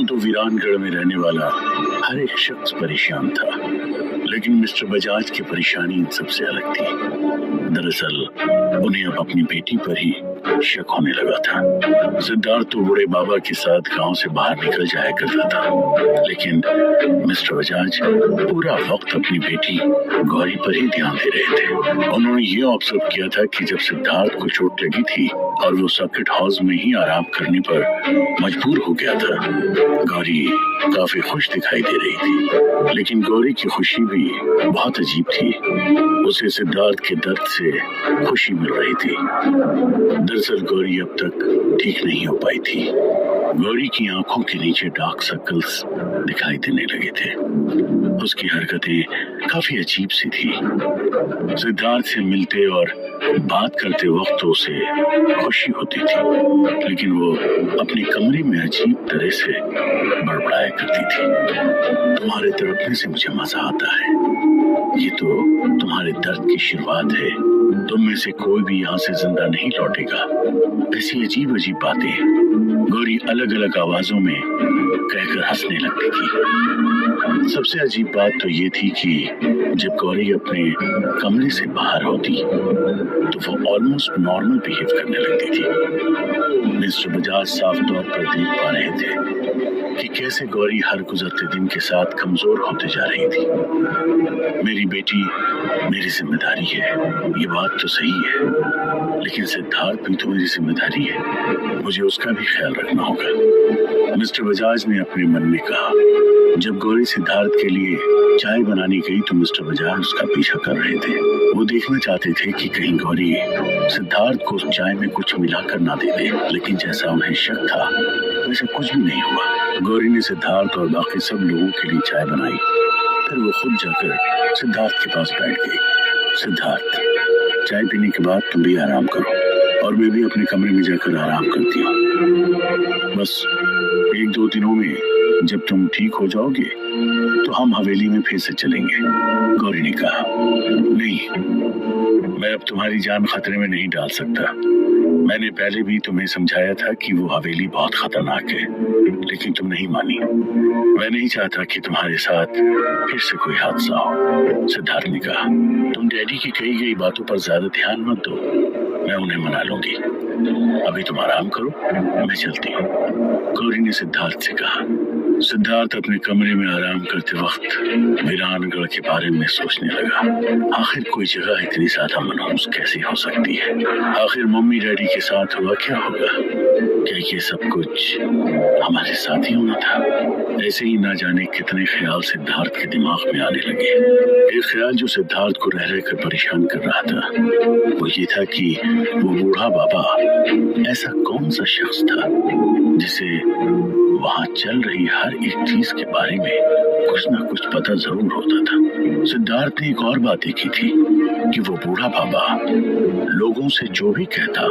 यूं तो वीरानगढ़ में रहने वाला हर एक शख्स परेशान था, लेकिन मिस्टर बजाज की परेशानी इन सबसे अलग थी। दरअसल उन्हें अब अपनी बेटी पर ही शक होने लगा था। सिद्धार्थ तो बूढ़े बाबा के साथ गांव से बाहर निकल जाया करता था, लेकिन मिस्टर बजाज पूरा वक्त अपनी बेटी गौरी पर ही ध्यान दे रहे थे। उन्होंने ये ऑब्जर्व किया था कि जब सिद्धार्थ को चोट लगी थी और वो सर्किट हाउस में ही आराम करने पर मजबूर हो गया था, गौरी काफी खुश दिखाई दे रही थी। लेकिन गौरी की खुशी भी बहुत अजीब थी। उसे सिद्धार्थ के दर्द से खुशी मिल रही थी। दरअसल गौरी अब तक ठीक नहीं हो पाई थी। गौरी की आंखों के नीचे डार्क सर्कल्स दिखाई देने लगे थे। उसकी हरकतें काफी अजीब सी थी। सिद्धार्थ से मिलते और बात करते वक्त उसे खुशी होती थी, लेकिन वो अपने कमरे में अजीब तरह से बड़बड़ाया करती थी। तुम्हारे तड़पने से मुझे मजा आता है, ये तो तुम्हारे दर्द की शुरुआत है, तुम में से कोई भी यहाँ से जिंदा नहीं लौटेगा। ऐसी अजीब अजीब बातें गौरी अलग अलग आवाजों में कहकर हंसने लगती थी। सबसे अजीब बात तो ये थी कि जब गौरी अपने कमरे से बाहर होती तो वो ऑलमोस्ट नॉर्मल बिहेव करने लगती थी। मिस्टर बजाज साफ तौर पर देख पा रहे थे कि कैसे गौरी हर गुजरते दिन के साथ कमजोर होते जा रही थी। मेरी बेटी मेरी जिम्मेदारी है, ये बात तो सही है, लेकिन सिद्धार्थ भी तो मेरी जिम्मेदारी है, मुझे उसका भी ख्याल रखना होगा, मिस्टर बजाज ने अपने मन में कहा। जब गौरी सिद्धार्थ के लिए चाय बनाने गई तो मिस्टर बजाज उसका पीछा कर रहे थे। वो देखना चाहते थे कि कहीं गौरी सिद्धार्थ को चाय में कुछ मिलाकर ना दे दे, लेकिन जैसा उन्हें शक था वैसा कुछ भी नहीं हुआ। गौरी ने सिद्धार्थ और बाकी सब लोगों के लिए चाय बनाई, फिर वो खुद जाकर सिद्धार्थ के पास बैठ गई। सिद्धार्थ, चाय पीने के बाद तुम भी आराम करो और मैं भी अपने कमरे में जाकर आराम करती हूँ। बस 1-2 दिनों में जब तुम ठीक हो जाओगे तो हम हवेली में फिर से चलेंगे। गौरी ने कहा, नहीं, मैं अब तुम्हारी जान खतरे में नहीं डाल सकता। मैंने पहले भी तुम्हें समझाया था कि वो हवेली बहुत खतरनाक है, लेकिन तुम नहीं मानी। मैं नहीं चाहता कि तुम्हारे साथ फिर से कोई हादसा हो। सिद्धार्थ ने कहा, तुम डैडी की कही गई बातों पर ज्यादा ध्यान मत दो, मैं उन्हें मना लूंगी। अभी तुम आराम करो, मैं चलती हूँ, गौरी ने सिद्धार्थ से कहा। सिद्धार्थ अपने कमरे में आराम करते वक्त वीरानगढ़ के बारे में सोचने लगा। आखिर कोई जगह इतनी ज्यादा मनहूस कैसे हो सकती है? आखिर मम्मी डैडी के साथ हुआ क्या होगा? क्या ये सब कुछ हमारे साथ ही होना था? ऐसे ही ना जाने कितने ख्याल सिद्धार्थ के दिमाग में आने लगे। एक ख्याल जो सिद्धार्थ को रह रहकर परेशान कर रहा था वो ये था कि वो बूढ़ा बाबा ऐसा कौन सा शख्स था जिसे वहां चल रही हर एक चीज के बारे में कुछ ना कुछ पता जरूर होता था। सिद्धार्थ ने एक और बात देखी थी कि वो बूढ़ा बाबा लोगों से जो भी कहता,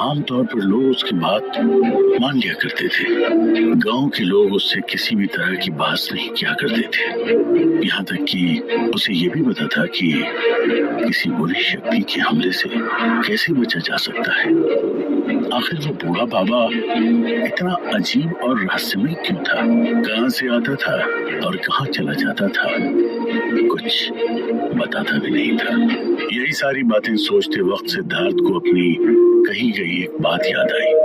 आमतौर पर लोग उसकी बात मान लिया करते थे। गांव के लोग उससे किसी भी तरह की बात नहीं किया करते थे, यहाँ तक कि उसे ये भी पता था कि किसी बुरी शक्ति के हमले से कैसे बचा जा सकता है। आखिर वो बूढ़ा बाबा इतना अजीब और रहस्यमय क्यों था? कहाँ से आता था और कहाँ चला जाता था? कुछ बताता भी नहीं था। यही सारी बातें सोचते वक्त सिद्धार्थ को अपनी कही गई एक बात याद आई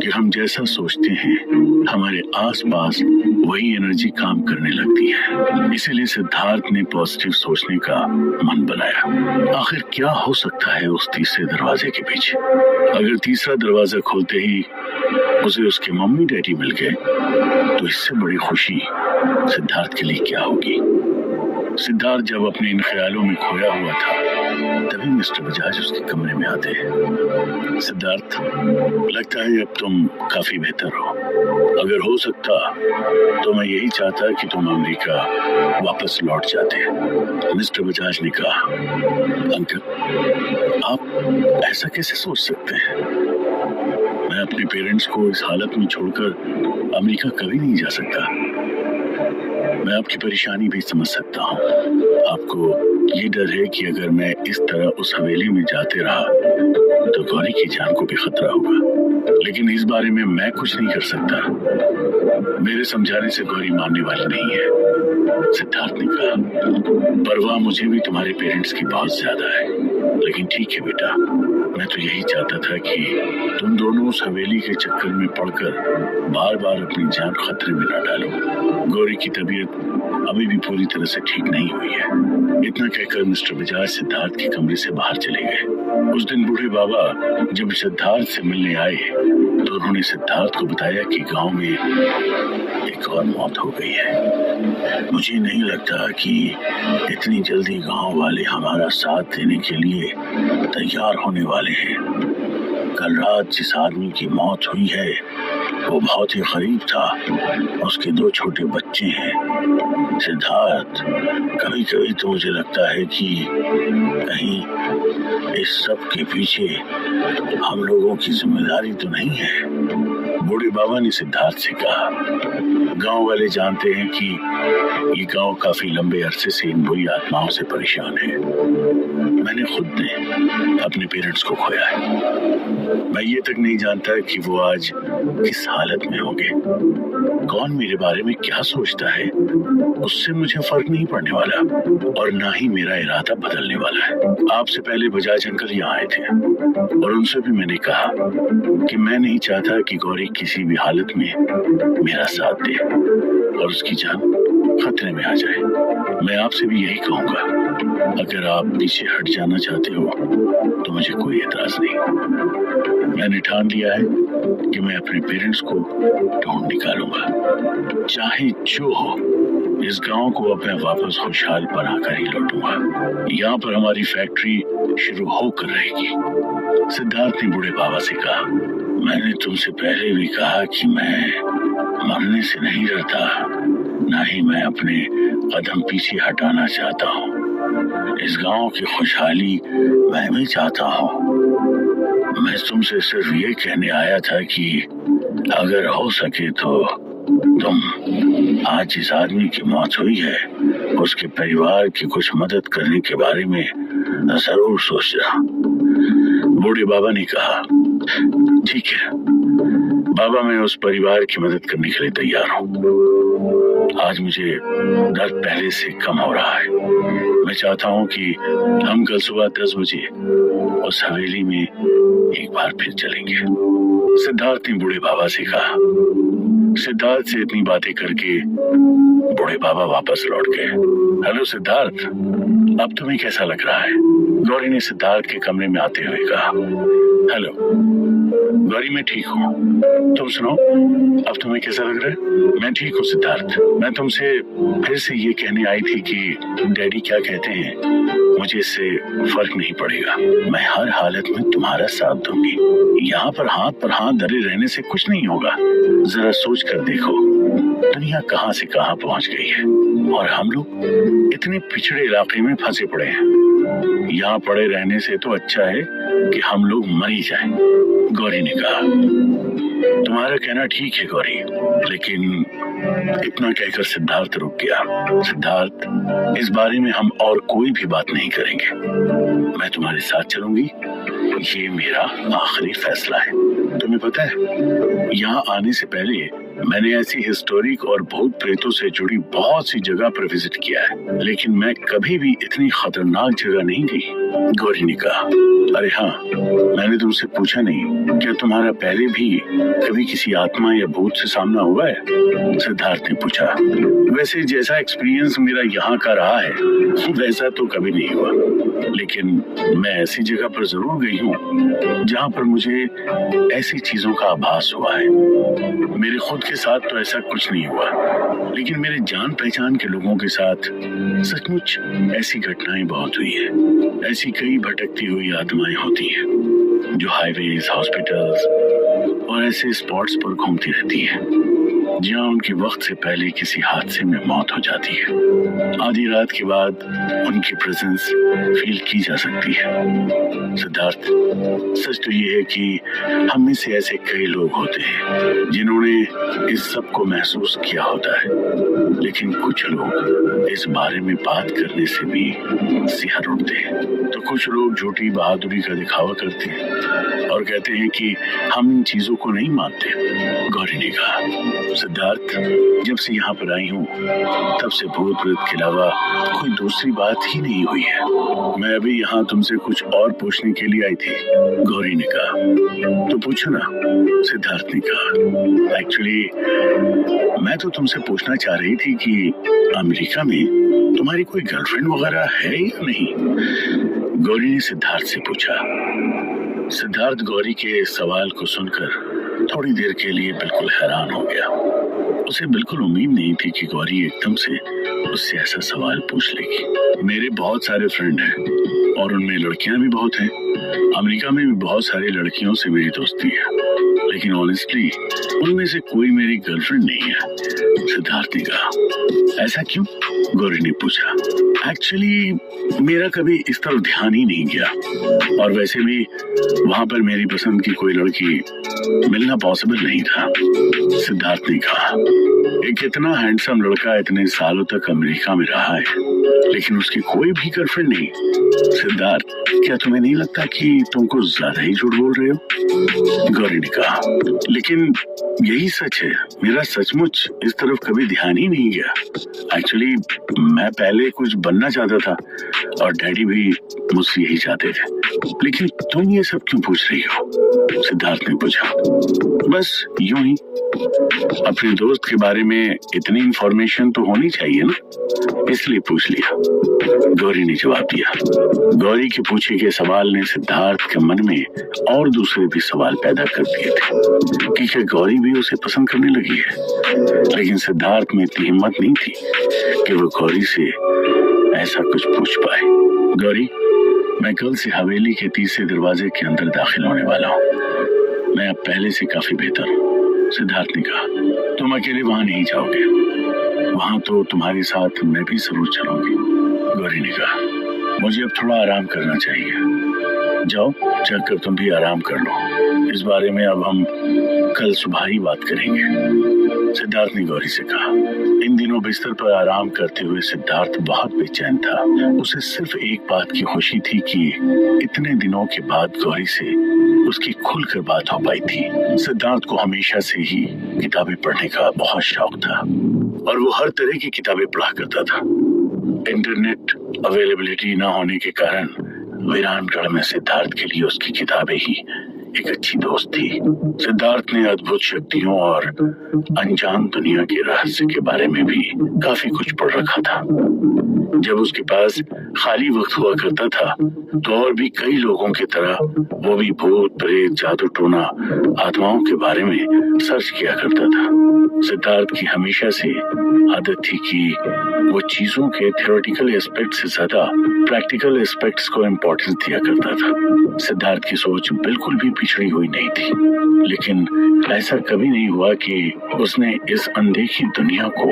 कि हम जैसा सोचते हैं हमारे आसपास वही एनर्जी काम करने लगती है। इसीलिए सिद्धार्थ ने पॉजिटिव सोचने का मन बनाया। आखिर क्या हो सकता है उस तीसरे दरवाजे के पीछे? अगर तीसरा दरवाजा खोलते ही उसे उसके मम्मी डैडी मिल गए तो इससे बड़ी खुशी सिद्धार्थ के लिए क्या होगी? सिद्धार्थ जब अपने इन ख्यालों में खोया हुआ था तभी मिस्टर बजाज उसके कमरे में आते हैं। सिद्धार्थ, लगता है अब तुम काफी बेहतर हो। अगर हो सकता तो मैं यही चाहता कि तुम अमेरिका वापस लौट जाते। मिस्टर बजाज ने कहा, अंकल, आप ऐसा कैसे सोच सकते हैं? मैं अपने पेरेंट्स को इस हालत में छोड़कर अमेरिका कभी नहीं जा सकता। मैं आपकी परेशानी भी समझ सकता हूँ। आपको ये डर है कि अगर मैं इस तरह उस हवेली में जाते रहा तो गौरी की जान को भी खतरा होगा। लेकिन इस बारे में मैं कुछ नहीं कर सकता। मेरे समझाने से गौरी मानने वाली नहीं है। सिद्धार्थ ने कहा, परवाह मुझे भी तुम्हारे पेरेंट्स की बहुत ज्यादा है, लेकिन ठीक है बेटा, मैं तो यही चाहता था कि तुम दोनों उस हवेली के चक्कर में पड़कर बार बार अपनी जान खतरे में न डालो। गौरी की तबीयत अभी भी पूरी तरह से ठीक नहीं हुई है। इतना कहकर मिस्टर बजाज सिद्धार्थ के कमरे से बाहर चले गए। उस दिन बूढ़े बाबा जब सिद्धार्थ से मिलने आए तो उन्होंने सिद्धार्थ को बताया कि गांव में एक और मौत हो गई है। मुझे नहीं लगता कि इतनी जल्दी गांव वाले हमारा साथ देने के लिए तैयार होने वाले हैं। कल रात जिस आदमी की मौत हुई है वो बहुत ही गरीब था। उसके 2 छोटे बच्चे हैं। सिद्धार्थ, कभी कभी तो मुझे लगता है कि कहीं इस सब के पीछे हम लोगों की जिम्मेदारी तो नहीं है। बूढ़े बाबा ने सिद्धार्थ से कहा, गांव वाले जानते हैं कि ये गांव काफी लंबे अरसे से इन बुरी आत्माओं से परेशान है। मैंने खुद ने अपने पेरेंट्स को खोया है। मैं ये तक नहीं जानता कि वो आज किस हालत में होंगे। कौन मेरे बारे में क्या सोचता है उससे मुझे फर्क नहीं पड़ने वाला, और ना ही मेरा इरादा बदलने वाला है। आपसे पहले बजाज अंकल यहाँ आए थे और उनसे भी मैंने कहा कि मैं नहीं चाहता कि गौरी किसी भी हालत में मेरा साथ दे और उसकी जान खतरे में आ जाए। मैं आपसे भी यही कहूँगा, अगर आप पीछे हट जाना चाहते हो तो मुझे कोई एतराज नहीं। मैंने ठान लिया है कि मैं अपने पेरेंट्स को ढूंढ निकालूंगा, चाहे जो हो। इस गांव को अब मैं वापस खुशहाल बनाकर ही लौटूंगा। यहाँ पर हमारी फैक्ट्री शुरू होकर रहेगी। सिद्धार्थ ने बूढ़े बाबा से कहा, मैंने तुमसे पहले भी कहा कि मैं मरने से नहीं डरता, ना ही मैं अपने कदम पीछे हटाना चाहता हूँ। इस गांव की खुशहाली मैं भी चाहता हूँ। मैं तुमसे सिर्फ ये कहने आया था कि अगर हो सके तो तुम आज जिस आदमी की मौत हुई है उसके परिवार की कुछ मदद करने के बारे में जरूर सोचना। बूढ़े बाबा ने कहा, ठीक है बाबा, मैं उस परिवार की मदद करने के लिए तैयार हूँ। आज मुझे दर्द पहले से कम हो रहा है। मैं चाहता हूँ कि हम कल सुबह 10 बजे उस हवेली में एक बार फिर चलेंगे। सिद्धार्थ ने बूढ़े बाबा से कहा। सिद्धार्थ से इतनी बातें करके बूढ़े बाबा वापस लौट गए। हेलो सिद्धार्थ, अब तुम्हें कैसा लग रहा है? गौरी ने सिद्धार्थ के कमरे में आते हुए कहा। हेलो गौरी, मैं ठीक हूँ, तुम सुनो, अब तुम्हें कैसा लग रहा है? मैं ठीक हूँ सिद्धार्थ। मैं तुमसे फिर से ये कहने आई थी कि डैडी क्या कहते हैं मुझे इससे फर्क नहीं पड़ेगा। मैं हर हालत में तुम्हारा साथ दूंगी। यहाँ पर हाथ धरे रहने से कुछ नहीं होगा। जरा सोच कर देखो, दुनिया कहाँ से कहाँ पहुँच गई है और हम लोग इतने पिछड़े इलाके में फंसे पड़े हैं। यहाँ पड़े रहने से तो अच्छा है कि हम लोग मर ही जाएं। गौरी ने कहा, तुम्हारा कहना ठीक है गौरी, लेकिन इतना कहकर सिद्धार्थ रुक गया। सिद्धार्थ, इस बारे में हम और कोई भी बात नहीं करेंगे। मैं तुम्हारे साथ चलूंगी, ये मेरा आखिरी फैसला है। तुम्हें पता है, यहाँ आने से पहले मैंने ऐसी हिस्टोरिक और भूत प्रेतों से जुड़ी बहुत सी जगह पर विजिट किया है, लेकिन मैं कभी भी इतनी खतरनाक जगह नहीं गई। गौरी ने कहा, अरे हाँ, मैंने तुमसे पूछा नहीं, क्या तुम्हारा पहले भी कभी किसी आत्मा या भूत से सामना हुआ है? सिद्धार्थ ने पूछा। वैसे जैसा एक्सपीरियंस मेरा यहाँ का रहा है वैसा तो कभी नहीं हुआ, लेकिन मैं ऐसी जगह पर जरूर गई हूँ जहाँ पर मुझे ऐसी चीजों का आभास हुआ है। मेरे खुद के साथ तो ऐसा कुछ नहीं हुआ, लेकिन मेरे जान पहचान के लोगों के साथ सचमुच ऐसी घटनाएं बहुत हुई है। ऐसी कई भटकती हुई आत्माएं होती हैं जो हाईवेज, हॉस्पिटल्स और ऐसे स्पॉट्स पर घूमती रहती हैं जहाँ उनके वक्त से पहले किसी हादसे में मौत हो जाती है। आधी रात के बाद उनकी प्रेजेंस फील की जा सकती है। सिद्धार्थ, सच तो ये है कि हम में से ऐसे कई लोग होते हैं जिन्होंने इस सब को महसूस किया होता है, लेकिन कुछ लोग इस बारे में बात करने से भी सिहर उठते हैं, तो कुछ लोग झूठी बहादुरी का दिखावा करते हैं और और कहते हैं कि हम इन चीजों को नहीं मानते। गौरी ने कहा, सिद्धार्थ, जब से यहाँ पर आई हूँ तब से भूत प्रेत के अलावा कोई दूसरी बात ही नहीं हुई है। मैं अभी यहाँ तुमसे कुछ और पूछने के लिए आई थी। गौरी ने कहा, तो पूछो ना। सिद्धार्थ ने कहा, एक्चुअली मैं तो तुमसे पूछना चाह रही थी कि अमेरिका में तुम्हारी कोई गर्लफ्रेंड वगैरह है या नहीं। गौरी ने सिद्धार्थ से पूछा। सिद्धार्थ गौरी के सवाल को सुनकर थोड़ी देर के लिए बिल्कुल हैरान हो गया। उसे बिल्कुल उम्मीद नहीं थी कि गौरी एकदम से उससे ऐसा सवाल पूछ लेगी। मेरे बहुत सारे फ्रेंड हैं और उनमें लड़कियां भी बहुत हैं। अमेरिका में भी बहुत सारी लड़कियों से मेरी दोस्ती है, लेकिन ऑनेस्टली उनमें से कोई मेरी गर्लफ्रेंड नहीं है। सिद्धार्थ ने कहा, ऐसा क्यों? गौरी ने पूछा। एक्चुअली मेरा कभी इस तरफ ध्यान ही नहीं गया, और वैसे भी वहां पर मेरी पसंद की कोई लड़की मिलना पॉसिबल नहीं था। सिद्धार्थ ने कहा, एक इतना हैंडसम लड़का इतने सालों तक अमेरिका में रहा है, लेकिन उसकी कोई भी गर्लफ्रेंड नहीं। सिद्धार्थ, क्या तुम्हें नहीं लगता कि तुम कुछ ज्यादा ही झूठ बोल रहे हो? गौरी ने कहा, लेकिन यही सच है। मेरा सचमुच इस तरफ कभी ध्यान ही नहीं गया। एक्चुअली मैं पहले कुछ बनना चाहता था और डैडी भी मुझसे यही चाहते थे। लेकिन तुम ये सब क्यों पूछ रही हो? सिद्धार्थ ने पूछा। बस यूं ही, अपने दोस्त के बारे में इतनी इंफॉर्मेशन तो होनी चाहिए ना, इसलिए पूछ लिया। गौरी ने जवाब दिया। गौरी के पूछे गए सवाल ने सिद्धार्थ के मन में और दूसरे भी सवाल पैदा कर दिए थे कि क्या गौरी भी उसे पसंद करने लगी है। लेकिन सिद्धार्थ में इतनी हिम्मत नहीं थी कि वो गौरी से ऐसा कुछ पूछ पाए। गौरी, मैं कल से हवेली के तीसरे दरवाजे के अंदर दाखिल होने वाला हूँ। मैं अब पहले से काफी बेहतर हूँ। सिद्धार्थ ने कहा, तुम अकेले वहां नहीं जाओगे, वहां तो तुम्हारे साथ मैं भी जरूर चलूंगी। गौरी ने कहा, मुझे अब थोड़ा आराम करना चाहिए। जाओ, जाकर तुम भी आराम कर लो। इस बारे में अब हम कल सुबह ही बात करेंगे। सिद्धार्थ ने गौरी से कहा। इन दिनों बिस्तर पर आराम करते हुए सिद्धार्थ बहुत बेचैन था। उसे सिर्फ एक बात की खुशी थी कि इतने दिनों के बाद गौरी से उसकी खुलकर बात हो पाई थी। सिद्धार्थ को हमेशा से ही किताबें पढ़ने का बहुत शौक था और वो हर तरह की किताबें पढ़ा करता था। इंटरनेट अवेलेबिलिटी न होने के कारण वीरानगढ़ में सिद्धार्थ के लिए उसकी किताबें ही एक अच्छी दोस्त थी। सिद्धार्थ ने अद्भुत शक्तियों और अनजान दुनिया के रहस्य के बारे में भी काफी कुछ पढ़ रखा था। जब उसके पास खाली वक्त हुआ करता था तो और भी कई लोगों की तरह वो भी भूत प्रेत जादू टोना आत्माओं के बारे में सर्च किया करता था। सिद्धार्थ की हमेशा से आदत थी कि वो चीजों के थ्योरेटिकल एस्पेक्ट से ज्यादा प्रैक्टिकल एस्पेक्ट्स को इम्पोर्टेंस दिया करता था। सिद्धार्थ की सोच बिल्कुल भी पिछड़ी हुई नहीं थी, लेकिन ऐसा कभी नहीं हुआ कि उसने इस अनदेखी दुनिया को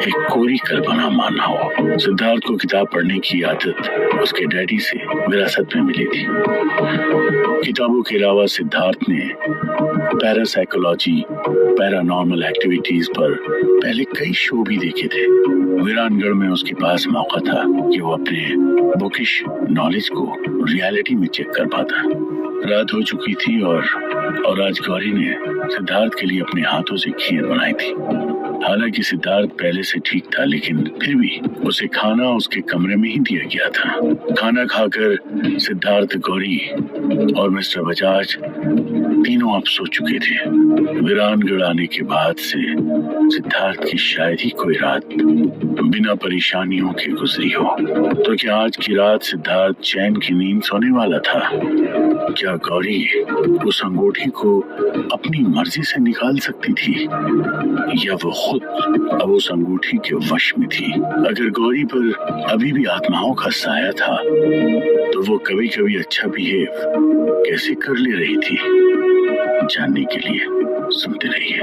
एक कोरी कल्पना माना हो। सिद्धार्थ को किताब पढ़ने की आदत उसके डैडी से विरासत में मिली थी। किताबों के अलावा सिद्धार्थ ने पैरासाइकोलॉजी, पैरानॉर्मल एक्टिविटीज पर पहले कई शो भी देखे थे। वीरानगढ़ में उसके पास मौका था कि वो अपने बुकिश नॉलेज को रियलिटी में चेक कर पाता। रात हो चुकी थी और आज गौरी ने सिद्धार्थ के लिए अपने हाथों से खीर बनाई थी। हालांकि सिद्धार्थ पहले से ठीक था, लेकिन फिर भी उसे खाना उसके कमरे में ही दिया गया था। खाना खाकर सिद्धार्थ, गौरी और मिस्टर बजाज तीनों अब सो चुके थे। वीरानगढ़ आने के बाद से सिद्धार्थ की शायद ही कोई रात बिना परेशानियों के गुजरी हो। तो क्या आज की रात सिद्धार्थ चैन की नींद सोने वाला था? क्या गौरी उस अंगूठी को अपनी मर्जी से निकाल सकती थी, या वो खुद अब उस अंगूठी के वश में थी? अगर गौरी पर अभी भी आत्माओं का साया था तो वो कभी कभी अच्छा बिहेव कैसे कर ले रही थी? जानने के लिए सुनते रहिए।